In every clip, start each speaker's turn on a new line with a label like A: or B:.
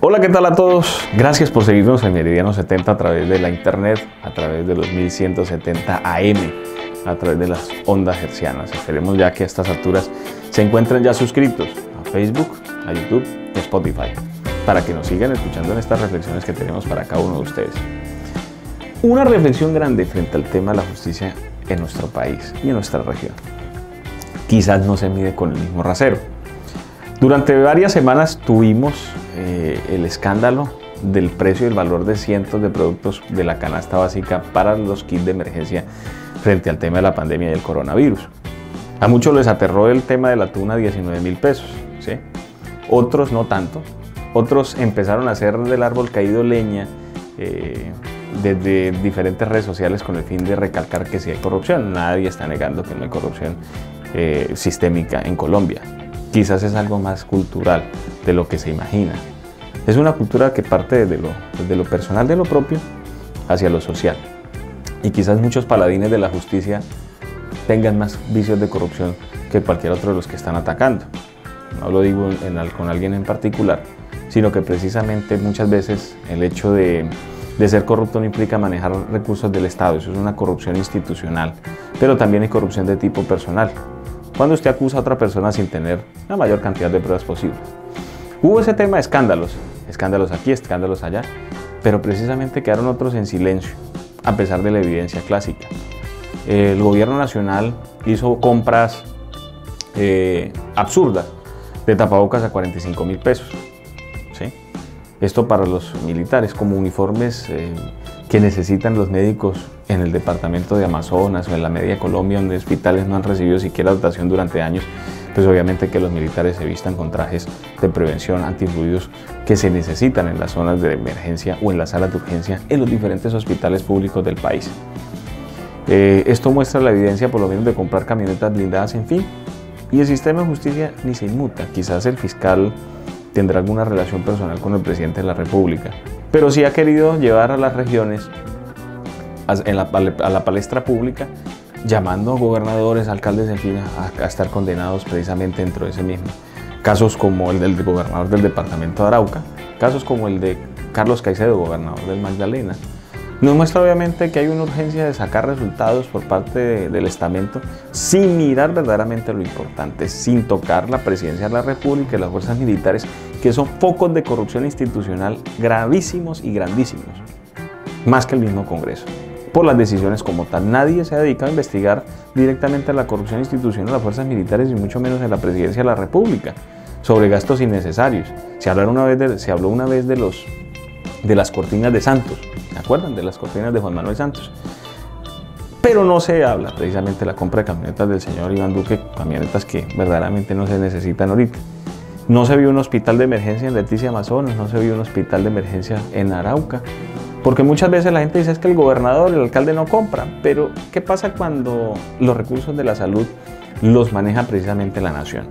A: Hola, ¿qué tal a todos? Gracias por seguirnos en Meridiano 70 a través de la internet, a través de los 1170 AM, a través de las ondas hercianas. Esperemos ya que a estas alturas se encuentren ya suscritos a Facebook, a YouTube y a Spotify, para que nos sigan escuchando en estas reflexiones que tenemos para cada uno de ustedes. Una reflexión grande frente al tema de la justicia en nuestro país y en nuestra región. Quizás no se mide con el mismo rasero. Durante varias semanas tuvimos el escándalo del precio y el valor de cientos de productos de la canasta básica para los kits de emergencia frente al tema de la pandemia y el coronavirus. A muchos les aterró el tema de la tuna a 19.000 pesos, ¿sí? Otros no tanto. Otros empezaron a hacer del árbol caído leña desde diferentes redes sociales con el fin de recalcar que sí hay corrupción. Nadie está negando que no hay corrupción sistémica en Colombia. Quizás es algo más cultural de lo que se imagina. Es una cultura que parte desde lo personal, de lo propio, hacia lo social. Y quizás muchos paladines de la justicia tengan más vicios de corrupción que cualquier otro de los que están atacando. No lo digo con alguien en particular, sino que precisamente muchas veces el hecho de ser corrupto no implica manejar recursos del Estado. Eso es una corrupción institucional, pero también hay corrupción de tipo personal, cuando usted acusa a otra persona sin tener la mayor cantidad de pruebas posibles. Hubo ese tema de escándalos aquí, escándalos allá, pero precisamente quedaron otros en silencio, a pesar de la evidencia clásica. El gobierno nacional hizo compras absurdas de tapabocas a 45.000 pesos. ¿Sí? Esto para los militares, como uniformes que necesitan los médicos en el departamento de Amazonas o en la media Colombia, donde hospitales no han recibido siquiera dotación durante años. Pues obviamente que los militares se vistan con trajes de prevención antifluidos que se necesitan en las zonas de emergencia o en las salas de urgencia en los diferentes hospitales públicos del país. Esto muestra la evidencia por lo menos de comprar camionetas blindadas, en fin. Y el sistema de justicia ni se inmuta. Quizás el fiscal tendrá alguna relación personal con el presidente de la República, pero sí ha querido llevar a las regiones a la palestra pública, llamando a gobernadores, alcaldes, en fin, a estar condenados precisamente dentro de ese mismo. Casos como el del gobernador del departamento de Arauca, casos como el de Carlos Caicedo, gobernador del Magdalena. Nos muestra obviamente que hay una urgencia de sacar resultados por parte del estamento sin mirar verdaderamente lo importante, sin tocar la presidencia de la República y las fuerzas militares, que son focos de corrupción institucional gravísimos y grandísimos, más que el mismo Congreso. Por las decisiones como tal, nadie se ha dedicado a investigar directamente la corrupción institucional de las fuerzas militares y mucho menos en la presidencia de la República, sobre gastos innecesarios. Se habló una vez de las cortinas de Santos, ¿se acuerdan? De las cortinas de Juan Manuel Santos. Pero no se habla precisamente de la compra de camionetas del señor Iván Duque, camionetas que verdaderamente no se necesitan ahorita. No se vio un hospital de emergencia en Leticia, Amazonas, no se vio un hospital de emergencia en Arauca. Porque muchas veces la gente dice es que el gobernador, el alcalde no compran, pero ¿qué pasa cuando los recursos de la salud los maneja precisamente la nación?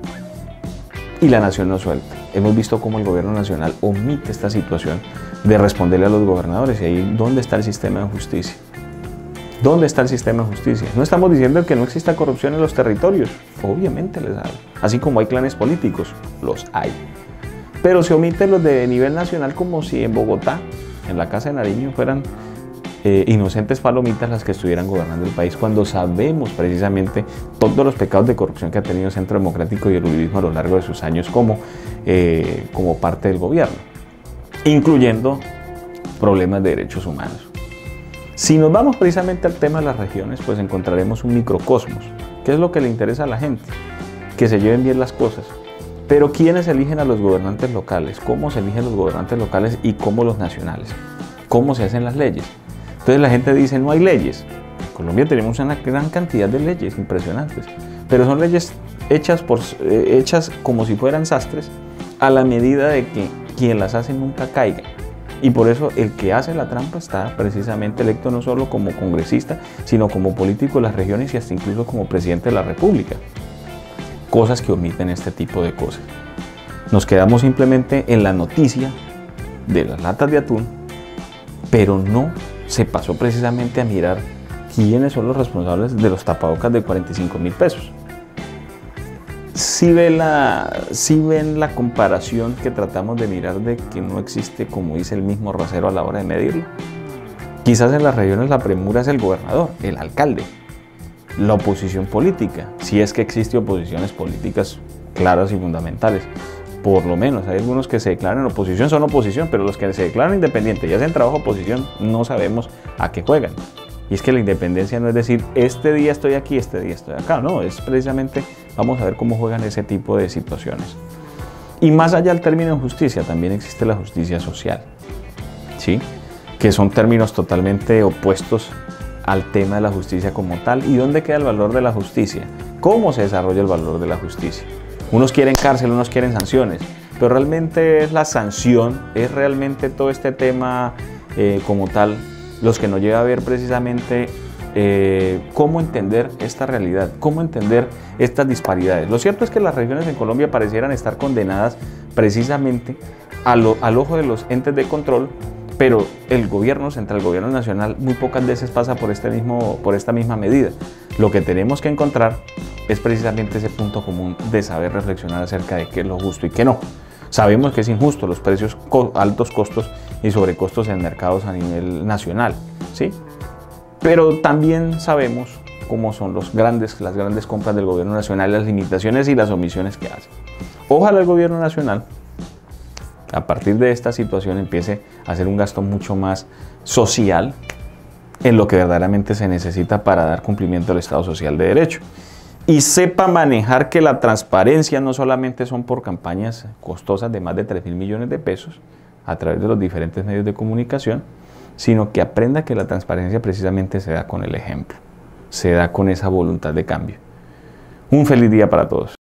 A: Y la nación no suelta. Hemos visto cómo el gobierno nacional omite esta situación de responderle a los gobernadores, y ahí ¿dónde está el sistema de justicia? ¿Dónde está el sistema de justicia? No estamos diciendo que no exista corrupción en los territorios, obviamente les hay, así como hay clanes políticos, los hay. Pero se omiten los de nivel nacional, como si en Bogotá, en la Casa de Nariño, fueran inocentes palomitas las que estuvieran gobernando el país, cuando sabemos precisamente todos los pecados de corrupción que ha tenido el Centro Democrático y el uribismo a lo largo de sus años como parte del gobierno, incluyendo problemas de derechos humanos. Si nos vamos precisamente al tema de las regiones, pues encontraremos un microcosmos. ¿Qué es lo que le interesa a la gente? Que se lleven bien las cosas. Pero ¿quiénes eligen a los gobernantes locales? ¿Cómo se eligen los gobernantes locales y cómo los nacionales? ¿Cómo se hacen las leyes? Entonces la gente dice, no hay leyes. En Colombia tenemos una gran cantidad de leyes impresionantes, pero son leyes hechas como si fueran sastres, a la medida de que quien las hace nunca caiga. Y por eso el que hace la trampa está precisamente electo no solo como congresista, sino como político de las regiones y hasta incluso como presidente de la República. Cosas que omiten este tipo de cosas. Nos quedamos simplemente en la noticia de las latas de atún, pero no se pasó precisamente a mirar quiénes son los responsables de los tapabocas de 45.000 pesos. sí ven la comparación que tratamos de mirar de que no existe, como dice el mismo rasero, a la hora de medirlo. Quizás en las regiones la premura es el gobernador, el alcalde, la oposición política, si es que existe oposiciones políticas claras y fundamentales. Por lo menos hay algunos que se declaran oposición, son oposición, pero los que se declaran independientes y hacen trabajo oposición no sabemos a qué juegan. Y es que la independencia no es decir, este día estoy aquí, este día estoy acá. No, es precisamente, vamos a ver cómo juegan ese tipo de situaciones. Y más allá del término de justicia, también existe la justicia social, ¿sí? Que son términos totalmente opuestos al tema de la justicia como tal. ¿Y dónde queda el valor de la justicia? ¿Cómo se desarrolla el valor de la justicia? Unos quieren cárcel, unos quieren sanciones, pero realmente es la sanción, es realmente todo este tema como tal, los que nos lleva a ver precisamente cómo entender esta realidad, cómo entender estas disparidades. Lo cierto es que las regiones en Colombia parecieran estar condenadas precisamente al ojo de los entes de control, pero el gobierno central, el gobierno nacional, muy pocas veces pasa por esta misma medida. Lo que tenemos que encontrar es precisamente ese punto común de saber reflexionar acerca de qué es lo justo y qué no. Sabemos que es injusto los precios, altos costos y sobrecostos en mercados a nivel nacional, ¿sí? Pero también sabemos cómo son las grandes compras del gobierno nacional, las limitaciones y las omisiones que hace. Ojalá el gobierno nacional, a partir de esta situación, empiece a hacer un gasto mucho más social en lo que verdaderamente se necesita para dar cumplimiento al Estado Social de Derecho. Y sepa manejar que la transparencia no solamente son por campañas costosas de más de 3.000 millones de pesos a través de los diferentes medios de comunicación, sino que aprenda que la transparencia precisamente se da con el ejemplo, se da con esa voluntad de cambio. Un feliz día para todos.